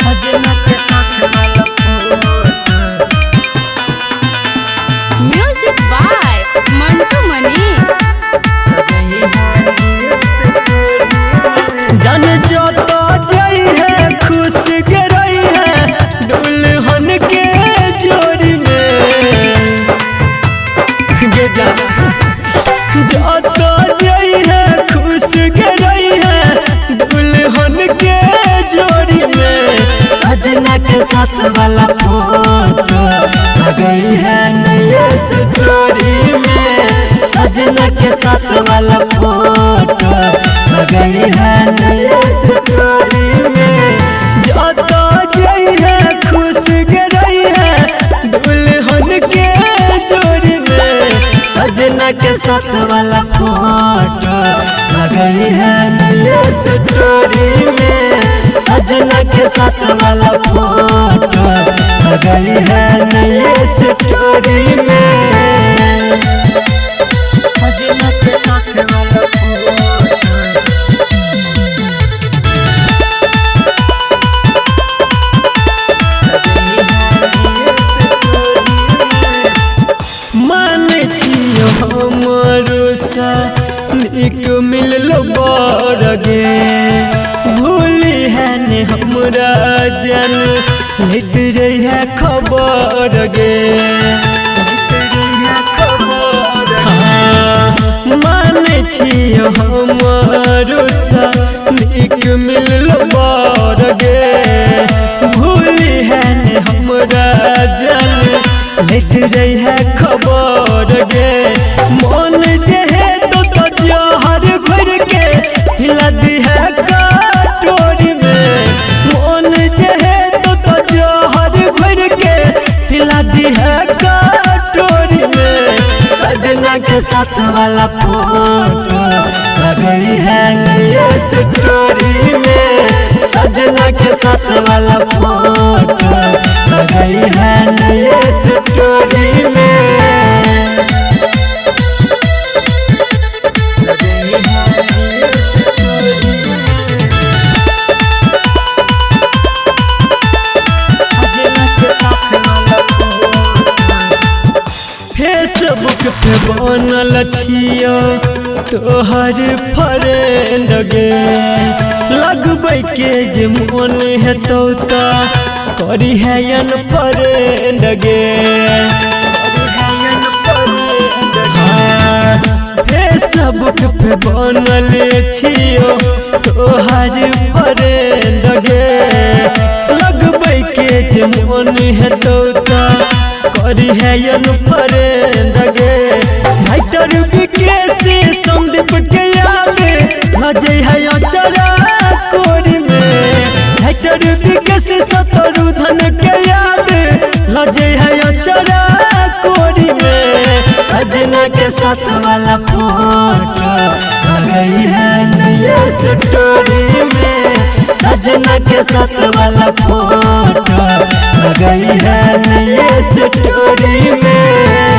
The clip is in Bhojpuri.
सजना के साथ वाला म्यूजिक बाय मंटू मनी। जाने जो तो जई है खुश के रही है दुल्हन के जोड़ी में गे जा जो तो जई है खुश के रही है दुल्हन के जोड़ी में सजना के साथ वाला फोटो आ गई है नई स्टोरी में सजना के साथ वाला फोटो आ गई है नई स्टोरी में जो तो गई है खुश के रही है दुल्हन के जोड़ी में सजना के साथ वाला फोटो आ गई है नई स्टोरी में सजना के साथ वाला फोटो आ गई है नई स्टोरी में सजना के साथ वाला फोटो माने छियो हमरो सा निक मिललो बरगे भूली है ने हमरा जन नित रही है खबर गे माने छियो हमरो सा निक मिललो बरगे भूली है ने हमरा जन नित रही है खबर गे मन जे है तो जहर भर के हिला दी है कटोरी में मन जे है तो जहर भर के हिला दी है कटोरी में सजना के साथ वाला फोटो आ गई है नई स्टोरी में सजना के साथ वाला फोटो आ गई है नई स्टोरी में फेसबुक पे बनल छियो तोहर फ्रेंड गे लगबै के जे मन हेतौ त करी है फ्रेंड गे फेसबुक पे बनल छियो तोहर फ्रेंड गे लगबै के जे मन हेतौ त करी है फ्रेंड गे भाइटर विकेश संदीप के याद लजे है अचरा कोरी में भाइटर विकेश शत्रुधन के याद लजे है अचरा कोरी में सजना के साथ वाला फोटो आ गई है नई स्टोरी में सजना के साथ वाला फोटो आ गई है नई स्टोरी में।